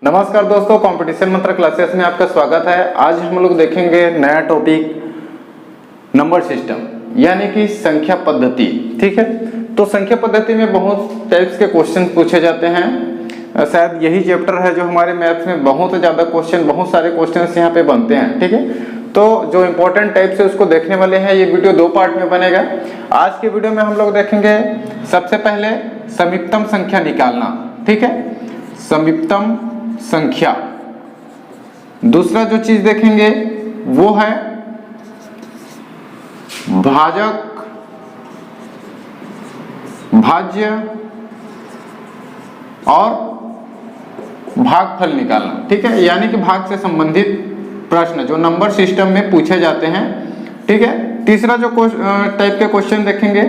नमस्कार दोस्तों, कंपटीशन मंत्र क्लासेस में आपका स्वागत है। आज हम लोग देखेंगे नया टॉपिक नंबर सिस्टम यानी कि संख्या पद्धति। ठीक है, तो संख्या पद्धति में बहुत टाइप्स के क्वेश्चन पूछे जाते हैं। शायद यही चैप्टर है जो हमारे मैथ्स में बहुत ज़्यादा क्वेश्चन, बहुत सारे क्वेश्चंस यहाँ पे बनते हैं। ठीक है, तो जो इम्पोर्टेंट टाइप्स है उसको देखने वाले हैं। ये वीडियो दो पार्ट में बनेगा। आज के वीडियो में हम लोग देखेंगे सबसे पहले समीपतम संख्या निकालना। ठीक है, समीपतम संख्या। दूसरा जो चीज देखेंगे वो है भाजक, भाज्य और भागफल निकालना। ठीक है, यानी कि भाग से संबंधित प्रश्न जो नंबर सिस्टम में पूछे जाते हैं। ठीक है, तीसरा जो टाइप के क्वेश्चन देखेंगे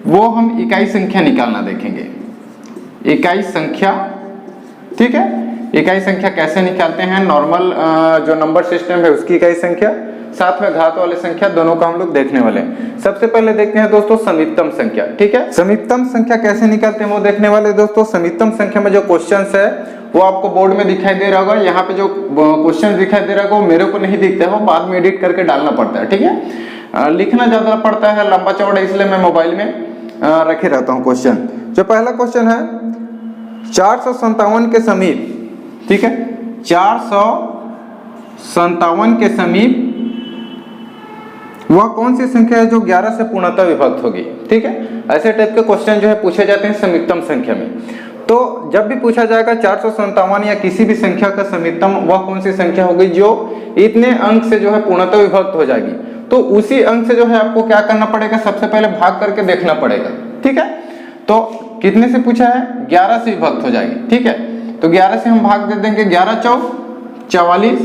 वो हम इकाई संख्या निकालना देखेंगे। इकाई संख्या, ठीक है, इकाई संख्या कैसे निकालते हैं, नॉर्मल जो नंबर सिस्टम है उसकी इकाई संख्या, साथ में घात वाली संख्या, दोनों का हम लोग देखने वाले हैं। सबसे पहले देखते हैं दोस्तों समीपतम संख्या। ठीक है, समीपतम संख्या कैसे निकालते हैं वो देखने वाले दोस्तों। समीपतम संख्या में जो क्वेश्चंस है वो आपको बोर्ड में दिखाई दे रहा होगा। यहाँ पे जो क्वेश्चन दिखाई दे रहा है वो मेरे को नहीं दिखता है, वो बाद में एडिट करके डालना पड़ता है। ठीक है, लिखना ज्यादा पड़ता है, लंबा चौड़ा, इसलिए मैं मोबाइल में रखे रहता हूँ क्वेश्चन। जो पहला क्वेश्चन है 457 के समीप। ठीक है, 457 के समीप वह कौन सी संख्या है जो 11 से पूर्णतः विभक्त होगी। ठीक है, ऐसे टाइप के क्वेश्चन जो है पूछे जाते हैं समीपतम संख्या में। तो जब भी पूछा जाएगा 457 या किसी भी संख्या का समीपतम वह कौन सी संख्या होगी जो इतने अंक से जो है पूर्णतः विभक्त हो जाएगी, तो उसी अंक से जो है आपको क्या करना पड़ेगा, सबसे पहले भाग करके देखना पड़ेगा। ठीक है, तो कितने से पूछा है, 11 से विभक्त हो जाएगी। ठीक है, तो 11 से हम भाग दे देंगे, 11 चौक 44,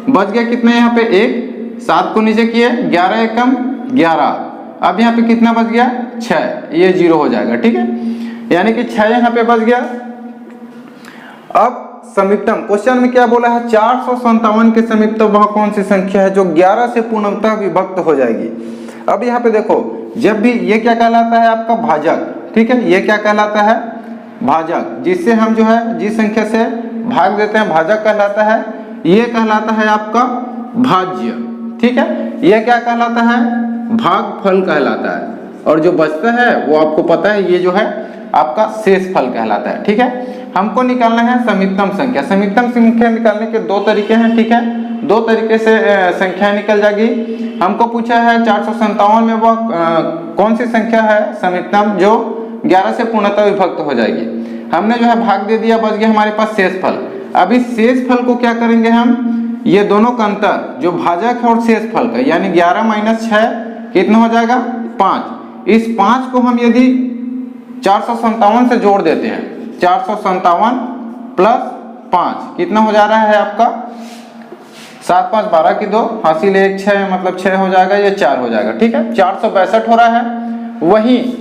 बच गया कितना यहाँ पे 1, 7 को नीचे किए, 11 एकम 11, अब यहाँ पे कितना बच गया 6, ये 0 हो जाएगा। ठीक है, यानी कि 6 यहाँ पे बच गया। अब समीपतम क्वेश्चन में क्या बोला है, 457 के समीपतम वह कौन सी संख्या है जो 11 से पूर्णतः विभक्त हो जाएगी। अब यहाँ पे देखो, जब भी ये क्या कहलाता है आपका भाजक। ठीक है, ये क्या कहलाता है, भाजक, जिससे हम जो है जिस संख्या से भाग देते हैं भाजक कहलाता है। ये कहलाता है आपका भाज्य। ठीक है, ये क्या कहलाता है, भागफल कहलाता है। और जो बचता है वो आपको पता है, ये जो है आपका शेषफल कहलाता है। ठीक है, हमको निकालना है समीपतम संख्या। समीपतम संख्या निकालने के दो तरीके हैं। ठीक है, दो तरीके से संख्या निकल जाएगी। हमको पूछा है 457 में वह कौन सी संख्या है समीपतम जो 11 से पूर्णतः विभक्त हो जाएगी। हमने जो है भाग दे दिया, बच गया हमारे पास शेषफल। अब इस शेषफल को क्या करेंगे हम, ये दोनों का अंतर जो भाजक है और शेषफल का, यानी 11 माइनस 6 कितना हो जाएगा 5। इस 5 को हम यदि 457 से जोड़ देते हैं, 457 प्लस 5 कितना हो जा रहा है आपका 7 5 12 की 2, हासिल 1 6, मतलब 6 हो जाएगा, ये 4 हो जाएगा। ठीक है, 462 हो रहा है। वही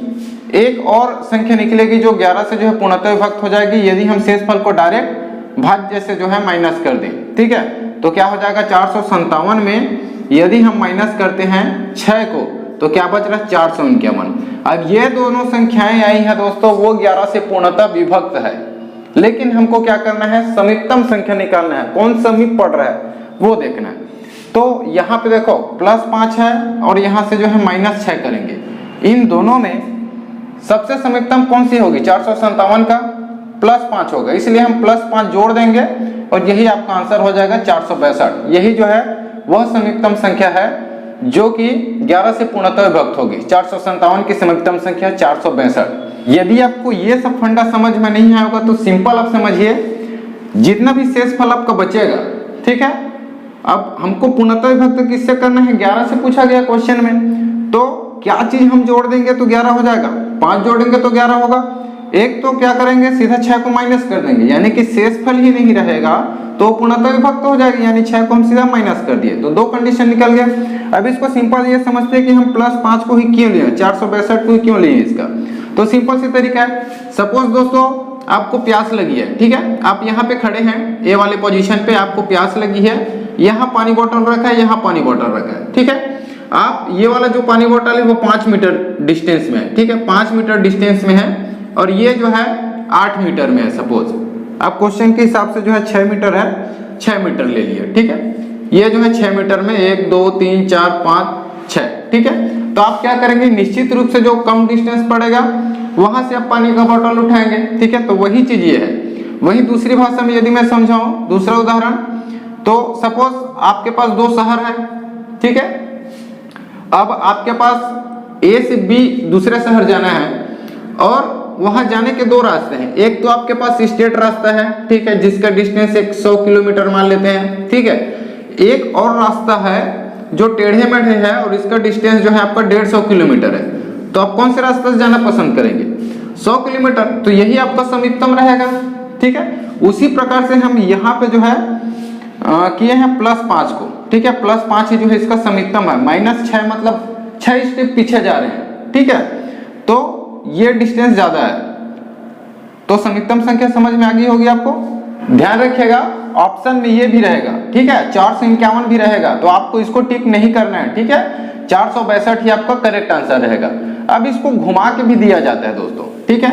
एक और संख्या निकलेगी जो 11 से जो है पूर्णतः विभक्त हो जाएगी यदि हम शेषफल को डायरेक्ट भाज्य से जो है माइनस कर दें। ठीक है, तो क्या हो जाएगा 457 में यदि हम माइनस करते हैं 6 को तो क्या बच रहा है 451। अब ये दोनों संख्याएं आई हैं दोस्तों, वो 11 से पूर्णतः विभक्त है, लेकिन हमको क्या करना है, समीपतम संख्या निकालना है, कौन समीप पड़ रहा है वो देखना है। तो यहाँ पे देखो +5 है और यहाँ से जो है -6 करेंगे। इन दोनों में सबसे समीपतम कौन सी होगी, 457 का +5 होगा, इसलिए हम +5 जोड़ देंगे और यही आपका आंसर हो जाएगा 462। यही जो है वह समीपतम संख्या है जो कि 11 से पूर्णतः विभक्त होगी। 457 की समीपतम संख्या 462। यदि आपको ये सब फंडा समझ में नहीं आया होगा तो सिंपल आप समझिए, जितना भी शेषफल आपका बचेगा, ठीक है, अब हमको पूर्णतः विभक्त किससे करना है, 11 से पूछा गया क्वेश्चन में, तो क्या चीज हम जोड़ देंगे तो 11 हो जाएगा, 5 जोड़ेंगे तो 11 होगा। एक तो क्या करेंगे, सीधा 6 को माइनस कर देंगे, यानी कि शेषफल ही नहीं रहेगा तो पूर्णतः विभक्त हो जाएगी, यानी 6 को हम सीधा माइनस कर दिए, तो दो कंडीशन निकल गया। अब इसको सिंपल ये समझते हैं कि हम +5 को ही क्यों लिए, 462 को ही क्यों लिए इसका, तो सिंपल सी तरीका है। सपोज दोस्तों आपको प्यास लगी है, ठीक है, आप यहाँ पे खड़े हैं ए वाले पोजीशन पे, आपको प्यास लगी है, यहाँ पानी बोतल रखा है, यहाँ पानी बोतल रखा है। ठीक है, आप ये वाला जो पानी बोतल है वो 5 मीटर डिस्टेंस में है। ठीक है, 5 मीटर डिस्टेंस में है और ये जो है 8 मीटर में है सपोज। अब क्वेश्चन के हिसाब से जो है 6 मीटर है, 6 मीटर ले लिए, ठीक है। ये जो है 6 मीटर में 1 2 3 4 5 6, ठीक है। तो आप क्या करेंगे, निश्चित रूप से जो कम डिस्टेंस पड़ेगा वहां से आप पानी का बोतल उठाएंगे, ठीक है। तो वही चीज ये है। वही दूसरी भाषा में यदि मैं समझाऊं, दूसरा उदाहरण, तो सपोज आपके पास 2 शहर है, ठीक है। अब आपके पास ए से बी दूसरे शहर जाना है और वहां जाने के 2 रास्ते हैं। एक तो आपके पास स्ट्रेट रास्ता है, ठीक है, जिसका डिस्टेंस 100 किलोमीटर मान लेते हैं, ठीक है। एक और रास्ता है जो टेढ़े मेढ़े है और इसका डिस्टेंस जो है आपका 150 किलोमीटर है। तो आप कौन से रास्ते से जाना पसंद करेंगे? 100 किलोमीटर। तो यही आपका समीपतम रहेगा, ठीक है। उसी प्रकार से हम यहाँ पे जो है किए हैं +5 को, ठीक है। +5 ही जो है इसका समीपतम है। -6 मतलब 6 स्टेप पीछे जा रहे हैं, ठीक है। तो ये डिस्टेंस ज्यादा है, तो समीपतम संख्या समझ में आ गई होगी आपको। ध्यान रखिएगा ऑप्शन में ये भी रहेगा, ठीक है, 451 भी रहेगा, तो आपको इसको टिक नहीं करना है, ठीक है। 462 ही आपका करेक्ट आंसर रहेगा। अब इसको घुमा के भी दिया जाता है दोस्तों, ठीक है।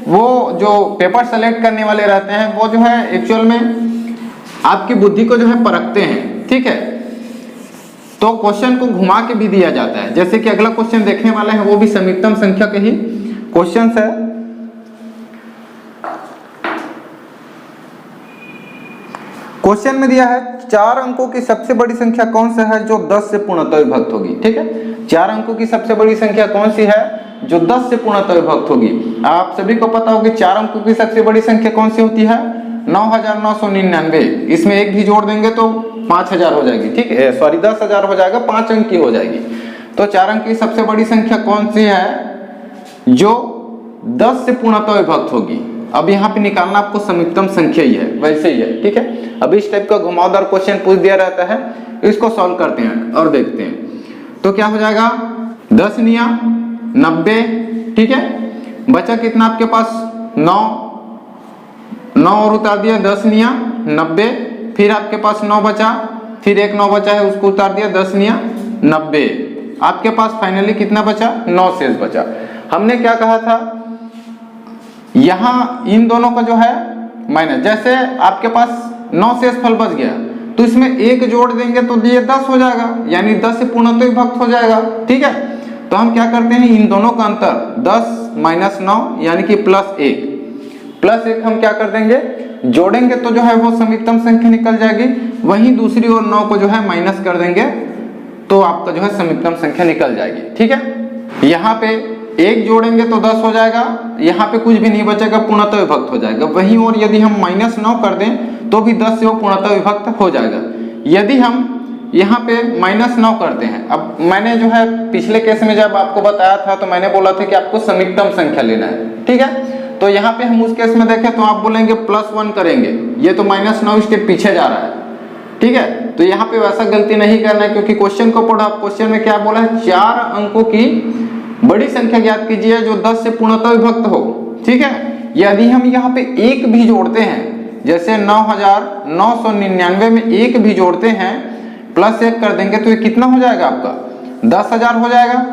वो जो पेपर सेलेक्ट करने वाले रहते हैं वो जो है एक्चुअल में आपकी बुद्धि को जो है परखते हैं, ठीक है। तो क्वेश्चन को घुमा के भी दिया जाता है। जैसे कि अगला क्वेश्चन देखने वाले हैं वो भी समीपतम संख्या के ही क्वेश्चन है। क्वेश्चन में दिया है 4 अंकों की सबसे बड़ी संख्या कौन सा है जो 10 से पूर्णतः विभक्त होगी, ठीक है। 4 अंकों की सबसे बड़ी संख्या कौन सी है जो 10 से पूर्णतः विभक्त होगी? आप सभी को पता होगा 4 अंकों की सबसे बड़ी संख्या कौन सी होती है? 9999। इसमें एक भी जोड़ देंगे तो 5000 हो जाएगी, ठीक है, सॉरी 10,000 हो जाएगा, 5 अंक की हो जाएगी। तो 4 अंक की सबसे बड़ी संख्या कौन सी है जो 10 से पूर्णतः विभक्त होगी? अब यहाँ पे निकालना आपको समीपतम संख्या ही है, वैसे ही है, ठीक है। अब इस टाइप का घुमावदार क्वेश्चन पूछ दिया रहता है, इसको सॉल्व करते हैं और देखते हैं। तो क्या हो जाएगा, 10 निया 90, ठीक है। बचा कितना आपके पास 9 और उतार दिया, 10 निया 90, फिर आपके पास 9 बचा, फिर एक 9 बचा है उसको उतार दिया, 10 निया 90। आपके पास फाइनली कितना बचा? 9 शेष बचा। हमने क्या कहा था, यहां इन दोनों का जो है माइनस, जैसे आपके पास 9 शेष फल बच गया तो इसमें एक जोड़ देंगे तो ये 10 हो जाएगा, यानी 10 से पूर्णतः विभक्त हो जाएगा, ठीक है। तो हम क्या करते हैं, इन दोनों का अंतर 10 - 9 यानी कि +1 हम क्या कर देंगे, जोड़ेंगे तो जो है वो समीपतम संख्या निकल जाएगी। वहीं दूसरी ओर 9 को जो है माइनस कर देंगे तो आपका जो है समीपतम संख्या निकल जाएगी, ठीक है। यहाँ पे 1 जोड़ेंगे तो 10 हो जाएगा, यहाँ पे कुछ भी नहीं बचेगा, पूर्णतः विभक्त हो जाएगा। वहीं और यदि हम -9 कर दें तो भी 10 से वो पूर्णतः विभक्त हो जाएगा। यदि हम यहाँ पे -9 करते हैं, अब मैंने जो है पिछले केस में जब आपको बताया था तो मैंने बोला था कि आपको समीपतम संख्या लेना है, ठीक है। तो यहाँ पे हम उस केस में देखें तो आप बोलेंगे +1 करेंगे, ये तो -9 स्टेप पीछे जा रहा है, ठीक है। तो यहाँ पे वैसा गलती नहीं करना है क्योंकि क्वेश्चन को पढ़ो। क्वेश्चन में क्या बोला है, 4 अंकों की बड़ी संख्या ज्ञात कीजिए जो 10 से पूर्णतः विभक्त हो, ठीक है। यदि हम यहाँ पे एक भी जोड़ते हैं, जैसे 9999 में एक भी जोड़ते हैं, +1 कर देंगे तो ये कितना हो जाएगा आपका 10,000 हो जाएगा,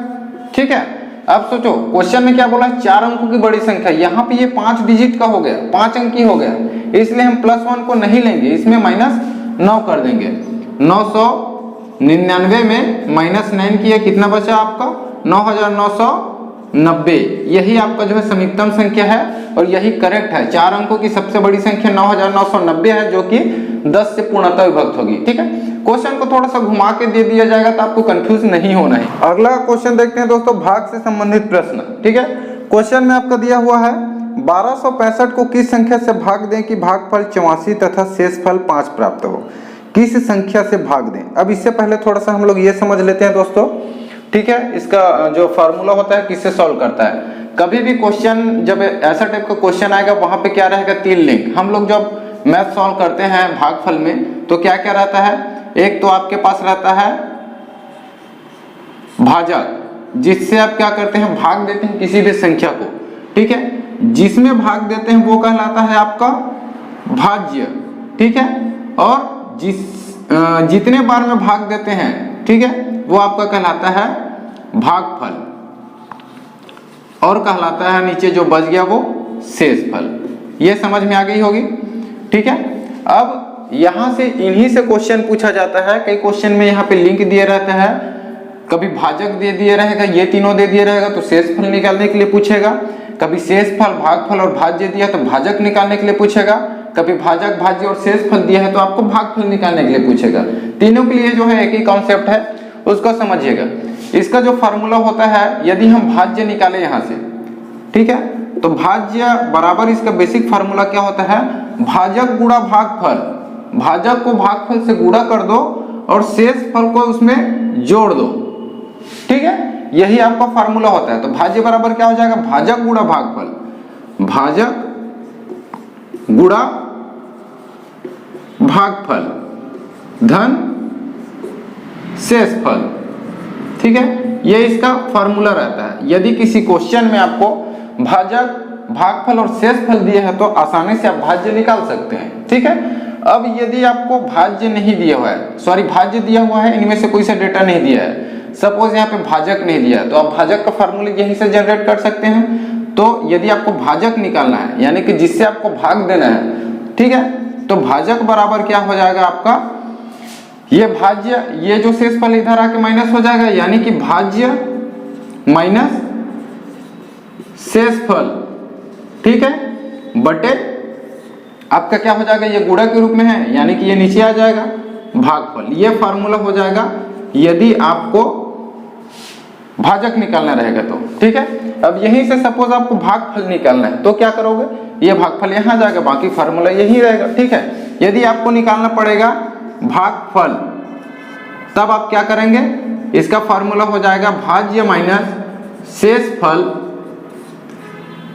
ठीक है। अब सोचो क्वेश्चन में क्या बोला है, 4 अंकों की बड़ी संख्या, यहाँ पे ये 5 डिजिट का हो गया, 5 अंक की हो गया, इसलिए हम +1 को नहीं लेंगे, इसमें -9 कर देंगे। 999 में -9 किया, कितना बचा आपका 9990। यही आपका जो है समीपतम संख्या है और यही करेक्ट है। 4 अंकों की सबसे बड़ी संख्या 9990 है जो कि 10 से पूर्णतः विभक्त होगी, ठीक है। क्वेश्चन को थोड़ा सा घुमा के दे दिया जाएगा तो आपको कंफ्यूज नहीं होना है। अगला क्वेश्चन देखते हैं दोस्तों, भाग से संबंधित प्रश्न, ठीक है। क्वेश्चन में आपका दिया हुआ है 1265 को किस संख्या से भाग दें कि भागफल 84 तथा शेषफल 5 प्राप्त हो? किस संख्या से भाग दें? अब इससे पहले थोड़ा सा हम लोग ये समझ लेते हैं दोस्तों, ठीक है। इसका जो फार्मूला होता है किससे सॉल्व करता है। कभी भी क्वेश्चन जब ऐसा टाइप का क्वेश्चन आएगा वहां पे क्या रहेगा, 3 लिंक। हम लोग जब मैथ सॉल्व करते हैं भागफल में तो क्या क्या रहता है, एक तो आपके पास रहता है भाजक, जिससे आप क्या करते हैं, भाग देते हैं किसी भी संख्या को, ठीक है। जिसमें भाग देते हैं वो कहलाता है आपका भाज्य, ठीक है। और जितने बार में भाग देते हैं, ठीक है, वो आपका कहलाता है भागफल, और कहलाता है नीचे जो बच गया वो शेषफल। ये समझ में आ गई होगी। ठीक है। अब यहाँ से इन्हीं से क्वेश्चन पूछा जाता है। कई क्वेश्चन में यहाँ पे लिंक दिए रहता है, कभी भाजक दे दिए रहेगा, ये तीनों दे दिए रहेगा तो शेषफल निकालने के लिए पूछेगा, कभी शेषफल, भागफल और भाज्य दिया तो भाजक निकालने के लिए पूछेगा, कभी भाजक, भाज्य और शेषफल दिया है तो आपको भागफल निकालने के लिए पूछेगा। तीनों के लिए जो है एक ही कॉन्सेप्ट है, उसको समझिएगा। इसका जो फार्मूला होता है, यदि हम भाज्य निकाले यहाँ से, ठीक है, तो भाज्य बराबर इसका बेसिक फार्मूला क्या होता है, भाजक गुणा भागफल। भाजक को भागफल से गुणा कर दो और शेषफल को उसमें जोड़ दो, ठीक है, यही आपका फार्मूला होता है। तो भाज्य बराबर क्या हो जाएगा, भाजक गुणा भागफल, भाजक गुणा भागफल धन शेषफल, ठीक है, ये इसका फार्मूला रहता है। यदि किसी क्वेश्चन में आपको भाजक, भागफल और शेषफल दिया है तो आसानी से आप भाज्य निकाल सकते हैं, ठीक है। अब यदि आपको भाज्य नहीं दिया हुआ है, सॉरी भाज्य दिया हुआ है, इनमें से कोई सा डेटा नहीं दिया है, सपोज यहाँ पे भाजक नहीं दिया है, तो आप भाजक का फार्मूला यहीं से जनरेट कर सकते हैं। तो यदि आपको भाजक निकालना है, यानी कि जिससे आपको भाग देना है, ठीक है, तो भाजक बराबर क्या हो जाएगा आपका, ये भाज्य, ये जो शेषफल इधर आके माइनस हो जाएगा, यानी कि भाज्य माइनस शेषफल, ठीक है, बटे आपका क्या हो जाएगा, ये गुणा के रूप में है, यानी कि ये नीचे आ जाएगा भागफल। ये फार्मूला हो जाएगा यदि आपको भाजक निकालना रहेगा तो, ठीक है। अब यहीं से सपोज आपको भागफल निकालना है तो क्या करोगे, ये भागफल यहाँ जाएगा, बाकी फार्मूला यही रहेगा, ठीक है। यदि आपको निकालना पड़ेगा भागफल, तब आप क्या करेंगे, इसका फार्मूला हो जाएगा भाज्य माइनस शेषफल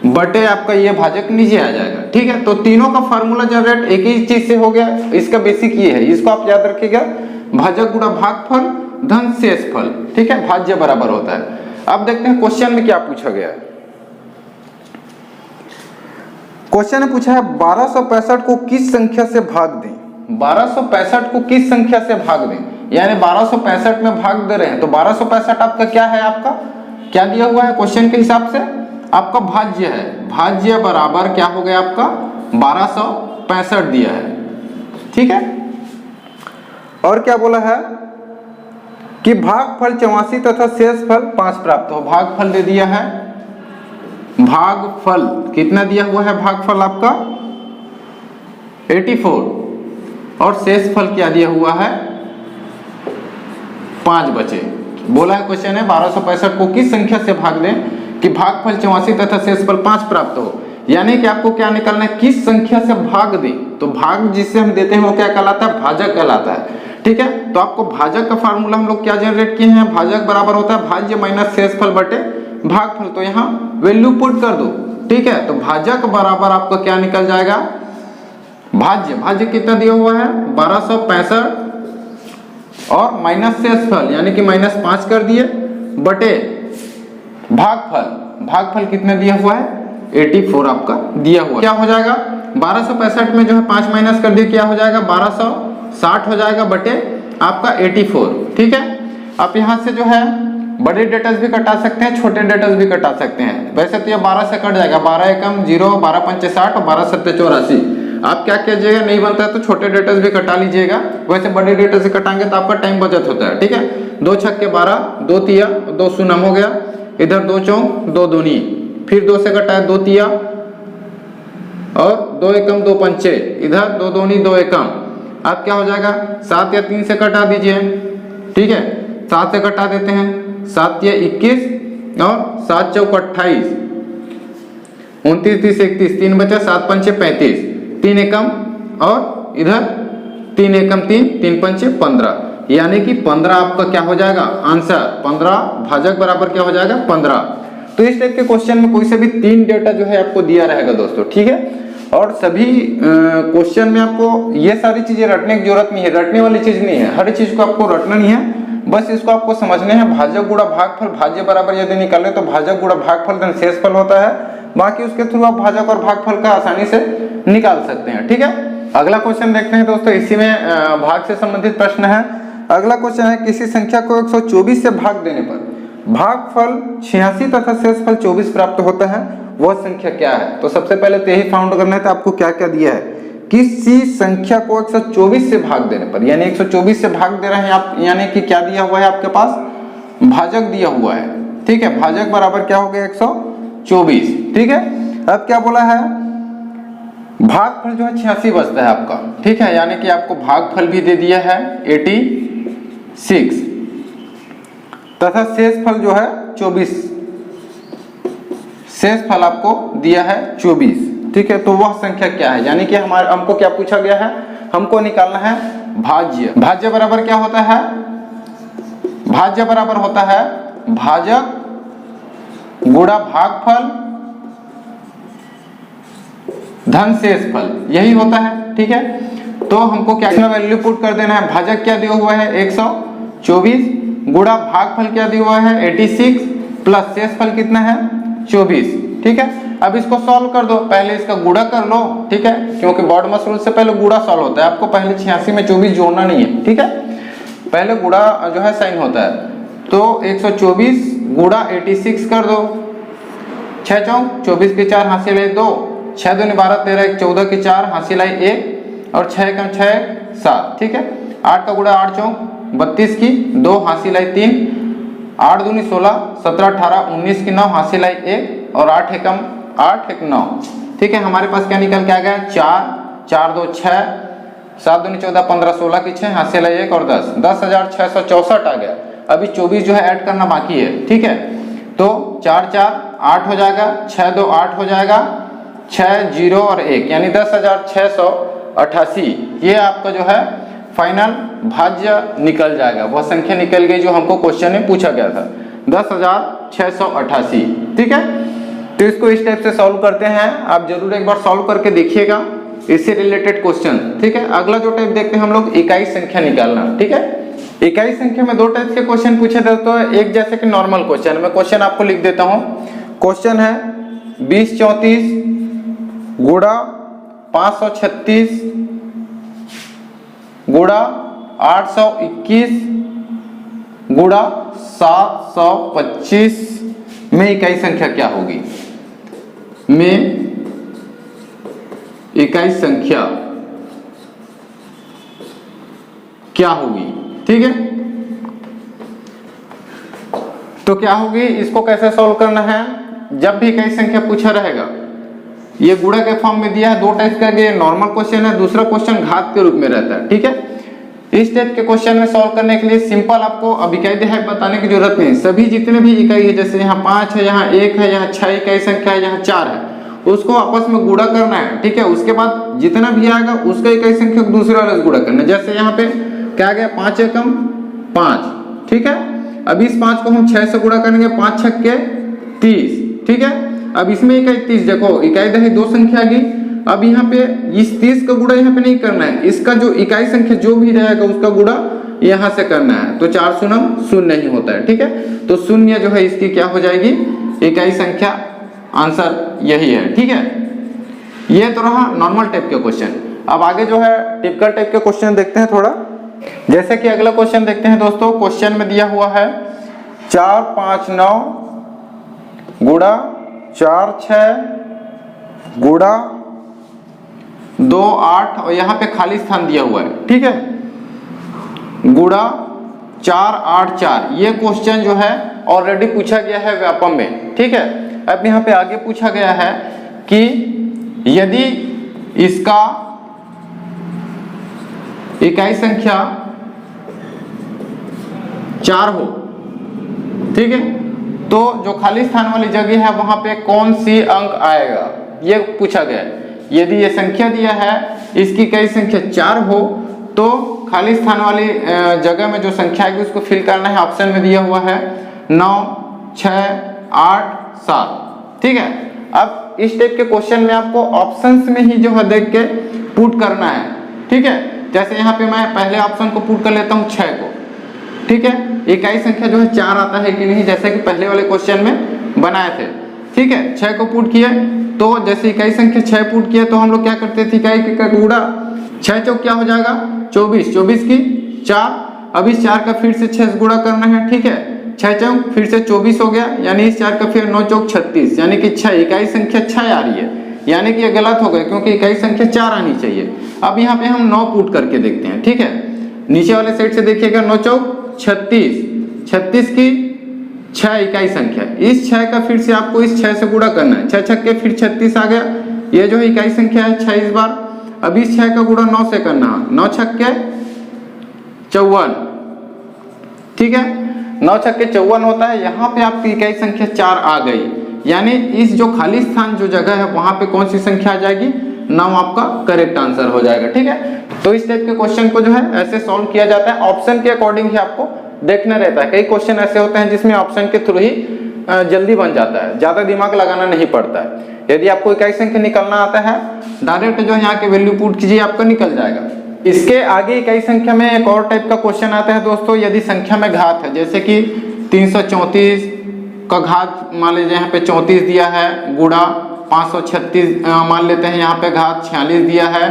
बटे आपका ये भाजक नीचे आ जाएगा, ठीक है। तो तीनों का फार्मूला जनरेट एक ही चीज से हो गया, इसका बेसिक ये है, इसको आप याद रखिएगा, भाजक गुणा भागफल धन शेषफल, ठीक है, भाज्य बराबर होता है। अब देखते हैं क्वेश्चन में क्या पूछा गया है। क्वेश्चन ने पूछा है 1265 को किस संख्या से भाग दें। 1265 को किस संख्या से भाग दें, यानी 1265 में भाग दे रहे हैं, तो 1265 आपका क्या है, आपका क्या दिया हुआ है क्वेश्चन के हिसाब से, आपका भाज्य है। भाज्य बराबर क्या हो गया आपका 1265 दिया है, ठीक है। और क्या बोला है कि भागफल 84 तथा शेषफल 5 प्राप्त हो। भागफल दे दिया है, भागफल कितना दिया हुआ है, भागफल आपका 84 और शेषफल क्या दिया हुआ है 5 बचे। बोला है क्वेश्चन है 1265 को किस संख्या से भाग दें कि भागफल 84 तथा शेषफल 5 प्राप्त हो, यानी कि आपको क्या निकालना है, किस संख्या से भाग दें। तो भाग जिससे हम देते हैं वो क्या कहलाता है, भाजक कहलाता है, ठीक है। तो आपको भाजक का फार्मूला हम लोग क्या जनरेट किए हैं, भाजक बराबर होता है भाज्य माइनस शेषफल बटे भागफल, तो यहाँ वैल्यू पुट कर दो, ठीक है। तो भाजक बराबर आपका क्या निकल जाएगा, भाज्य, भाज्य कितना दिया हुआ है 1265 और माइनस शेषफल यानी कि -5 कर दिए बटे भागफल, भागफल कितने दिया हुआ है 84 आपका दिया हुआ, क्या हो जाएगा 1265 में जो है 5 माइनस कर दिए, क्या हो जाएगा 1260 हो जाएगा बटे आपका 84, ठीक है। आप यहाँ से जो है बड़े डेटर्स भी कटा सकते हैं, छोटे डेटर्स भी कटा सकते हैं। वैसे तो ये 12 से कट जाएगा, 12 एकम 0, 12 पंचे 60 और 12 सत्ते 84। आप क्या कीजिएगा, नहीं बनता है तो छोटे डेटर्स भी कटा लीजिएगा, वैसे बड़े डेटर से कटाएंगे तो आपका टाइम बचत होता है, ठीक है। 2 छक्के 12, 2 तिया 2 शून्य हो गया, इधर 2 चौक 2 दूनी, फिर 2 से कटा है 2 तिया और 2 एकम 2 पंचे, इधर 2 दूनी 2 एकम, आप क्या हो जाएगा 7 या 3 से कटा दीजिए, ठीक है। 7 से कटा देते हैं, 7 या 21 और 7 चौक 28, 29 30 31, 3 बचा, 7 पंचे 35, 3 एकम और इधर 3 एकम 3, 3 पंचे 15, यानी कि 15 आपका क्या हो जाएगा आंसर 15, भाजक बराबर क्या हो जाएगा 15। तो इस टाइप के क्वेश्चन में कोई से भी 3 डेटा जो है आपको दिया रहेगा दोस्तों, ठीक है। और सभी क्वेश्चन में आपको ये सारी चीजें रटने की जरूरत नहीं है, रटने वाली चीज नहीं है, हर चीज को आपको रटना नहीं है, बस इसको आपको समझने हैं। भाजक गुणा भागफल, भाज्य बराबर यदि निकाले तो भाजक गुणा भागफल धन शेषफल होता है, बाकी उसके थ्रू आप भाजक और भागफल का आसानी से निकाल सकते हैं, ठीक है। अगला क्वेश्चन देखते हैं दोस्तों, इसी में भाग से संबंधित प्रश्न है। अगला क्वेश्चन है किसी संख्या को 124 से भाग देने पर भागफल 86 तथा शेषफल 24 प्राप्त होता है, वह संख्या क्या है। तो सबसे पहले तो यही फाउंड करना है, तो आपको क्या क्या दिया है, किसी संख्या को 124 से भाग देने पर, यानी 124 से भाग दे रहे हैं आप, यानी कि क्या दिया हुआ है आपके पास, भाजक दिया हुआ है, ठीक है। भाजक बराबर क्या हो गया 124, ठीक है। अब क्या बोला है, भागफल जो है 86 बचता है आपका, ठीक है, यानी कि आपको भागफल भी दे दिया है 86 तथा शेषफल जो है 24, शेषफल आपको दिया है 24, ठीक है। तो वह संख्या क्या है, यानी कि हमारे हमको क्या पूछा गया है, हमको निकालना है भाज्य। भाज्य बराबर क्या होता है, भाज्य बराबर होता है भाजक गुणा भागफल धन शेषफल, यही होता है, ठीक है। तो हमको क्या वैल्यू पुट कर देना है, भाजक क्या दिया हुआ है 124 गुणा भागफल क्या दिया हुआ है 86 प्लस शेषफल कितना है 24, ठीक है। अब इसको सॉल्व कर दो, पहले इसका गुणा कर लो, ठीक है, क्योंकि बॉडमस रूल से पहले गुणा सॉल्व होता है, आपको पहले 86 में 24 जोड़ना नहीं है, ठीक है, पहले गुणा जो है साइन होता है। तो 124 गुणा 86 कर दो, 6 चौक 24 के 4 हासिल है 2, 6 दूनी 12 13 1 14 के 4 हासिल आई 1 और 6 कम 6 7, ठीक है। 8 का गुणा 8 चौक 32 की 2 हासिल आई 3, 8 दूनी 16 17 18 19 की 9 हासिल आई 1 और 8 एकम 8 1 9, ठीक है। हमारे पास क्या निकल के आ गया 4 4 2 6 7 दूनी 14 15 16 की 6 हासिल आई 1 और 10 10,664 आ गया। अभी 24 जो है ऐड करना बाकी है, ठीक है। तो 4 4 8 हो जाएगा, 6 2 8 हो जाएगा, 6 0 और 1 यानी 10,688, ये आपका जो है फाइनल भाज्य निकल जाएगा, वह संख्या निकल गई जो हमको क्वेश्चन में पूछा गया था 10,688, ठीक है। तो इसको इस टाइप से सॉल्व करते हैं, आप जरूर एक बार सॉल्व करके देखिएगा, इससे रिलेटेड क्वेश्चन, ठीक है। अगला जो टाइप देखते हैं हम लोग इकाई संख्या निकालना, ठीक है। इकाई संख्या में 2 टाइप के क्वेश्चन पूछे थे, तो एक जैसे कि नॉर्मल क्वेश्चन, मैं क्वेश्चन आपको लिख देता हूं। क्वेश्चन है 2034 गुणा 536 गुणा 821 गुणा 725 में इकाई संख्या क्या होगी, में इकाई संख्या क्या होगी, ठीक है। तो क्या होगी, इसको कैसे सॉल्व करना है, जब भी इकाई संख्या पूछा रहेगा, ये गुणा के फॉर्म में दिया है, 2 टाइप का, ये नॉर्मल क्वेश्चन है, दूसरा क्वेश्चन घात के रूप में रहता है, ठीक है। इस टाइप के क्वेश्चन में सॉल्व करने के लिए सिंपल आपको अब इकाई दिहाई बताने की जरूरत नहीं, सभी जितने भी इकाई है, जैसे यहाँ 5 है, यहाँ 1 है, यहाँ 6 इकाई संख्या है, यहाँ 4 है, उसको आपस में गुणा करना है, ठीक है। उसके बाद जितना भी आएगा उसका इकाई संख्या को दूसरे वाले से गुणा करना है। जैसे यहाँ पे क्या आ गया 5 एकम 5, ठीक है। अब इस 5 को हम 6 से गुणा करेंगे, 5 6 के 30, ठीक है। अब इसमें इकाई 30, देखो इकाई दही 2 संख्या आ गई। अब यहाँ पे इस 30 का गुणा यहाँ पे नहीं करना है, इसका जो इकाई संख्या जो भी रहेगा उसका गुणा यहाँ से करना है, तो 4 शून्य शून्य नहीं होता है, ठीक है। तो शून्य जो है इसकी क्या हो जाएगी, इकाई संख्या, आंसर यही है, ठीक है। ये तो रहा नॉर्मल टाइप के क्वेश्चन। अब आगे जो है टिपिकल टाइप के क्वेश्चन देखते हैं थोड़ा, जैसे कि अगला क्वेश्चन देखते हैं दोस्तों। क्वेश्चन में दिया हुआ है 4 5 9 गुणा 4 6 गुणा 2 8 और यहाँ पे खाली स्थान दिया हुआ है, ठीक है, गुणा 4 8 4। ये क्वेश्चन जो है ऑलरेडी पूछा गया है व्यापम में, ठीक है। अब यहाँ पे आगे पूछा गया है कि यदि इसका इकाई संख्या 4 हो, ठीक है, तो जो खाली स्थान वाली जगह है वहां पे कौन सी अंक आएगा, ये पूछा गया है। यदि ये संख्या दिया है, इसकी इकाई संख्या 4 हो, तो खाली स्थान वाली जगह में जो संख्या आएगी उसको फिल करना है। ऑप्शन में दिया हुआ है 9 6 8 7, ठीक है। अब इस टाइप के क्वेश्चन में आपको ऑप्शंस में ही जो है देख के पुट करना है, ठीक है। जैसे यहाँ पे मैं पहले ऑप्शन को पुट कर लेता हूँ 6 को, ठीक है। इकाई संख्या जो है 4 आता है कि नहीं, जैसे कि पहले वाले क्वेश्चन में बनाए थे, ठीक है। 6 को पुट किए, तो जैसे इकाई संख्या 6 पुट किया तो हम लोग क्या करते थे, इकाई का गुणा 6 चौक क्या हो जाएगा 24, 24 की 4। अब इस 4 का फिर से 6 से गुणा करना है, ठीक है। 6 चौक फिर से 24 हो गया, यानी इस 4 का फिर 9 चौक 36, यानी कि 6 इकाई संख्या 6 आ रही है। यानी कि ये गलत हो गए क्योंकि इकाई संख्या 4 आनी चाहिए। अब यहाँ पे हम 9 पुट करके देखते हैं, ठीक है। नीचे वाले साइड से देखिएगा, 9 चौक 36, 36 की 6 इकाई संख्या, इस 6 का फिर से आपको इस 6 से गुणा करना है, 6 छक्के फिर 36 आ गया, ये जो है इकाई संख्या है 6 इस बार। अब इस 6 का गुणा 9 से करना है, 9 छक्के 54, ठीक है, 9 छक्के 54 होता है। यहाँ पे आपकी इकाई संख्या 4 आ गई, यानी इस जो खाली स्थान जो जगह है वहां पे कौन सी संख्या आ जाएगी, 9 आपका करेक्ट आंसर हो जाएगा, ठीक है। तो इस टाइप के क्वेश्चन को जो है ऐसे सॉल्व किया जाता है, ऑप्शन के अकॉर्डिंग ही आपको देखना रहता है। कई क्वेश्चन ऐसे होते हैं जिसमें ऑप्शन के थ्रू ही जल्दी बन जाता है, ज्यादा दिमाग लगाना नहीं पड़ता है। यदि आपको इकाई संख्या निकालना आता है, डायरेक्ट जो यहाँ के वैल्यू पुट कीजिए, आपका निकल जाएगा। इसके आगे इकाई संख्या में एक और टाइप का क्वेश्चन आता है दोस्तों, यदि संख्या में घात है, जैसे कि 334 का घात मान लीजिए यहाँ पे 34 दिया है, गुणा 536 मान लेते हैं, यहाँ पे घात 46 दिया है,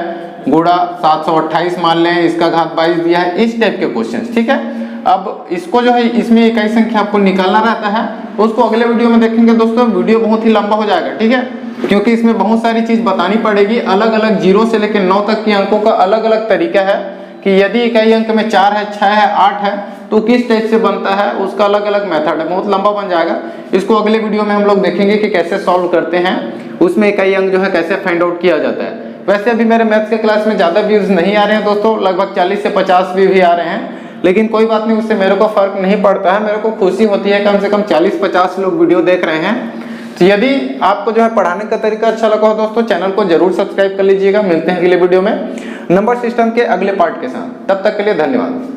गुणा 728 मान लें, इसका घात 22 दिया है, इस टाइप के क्वेश्चन, ठीक है। अब इसको जो है इसमें इकाई संख्या आपको निकालना रहता है, उसको अगले वीडियो में देखेंगे दोस्तों। वीडियो बहुत ही लंबा हो जाएगा, ठीक है, क्योंकि इसमें बहुत सारी चीज बतानी पड़ेगी। अलग अलग 0 से लेकर 9 तक के अंकों का अलग अलग तरीका है कि यदि इकाई अंक में 4 है, 6 है, 8 है तो किस टाइप से बनता है, उसका अलग अलग मेथड है, बहुत लंबा बन जाएगा। इसको अगले वीडियो में हम लोग देखेंगे कि कैसे सॉल्व करते हैं, उसमें इकाई अंक जो है कैसे फाइंड आउट किया जाता है। वैसे अभी मेरे मैथ्स के क्लास में ज्यादा व्यूज नहीं आ रहे हैं दोस्तों, लगभग 40 से 50 व्यू भी आ रहे हैं, लेकिन कोई बात नहीं, उससे मेरे को फर्क नहीं पड़ता है। मेरे को खुशी होती है कम से कम 40-50 लोग वीडियो देख रहे हैं। तो यदि आपको जो है पढ़ाने का तरीका अच्छा लगा हो दोस्तों, चैनल को जरूर सब्सक्राइब कर लीजिएगा। मिलते हैं अगले वीडियो में नंबर सिस्टम के अगले पार्ट के साथ, तब तक के लिए धन्यवाद।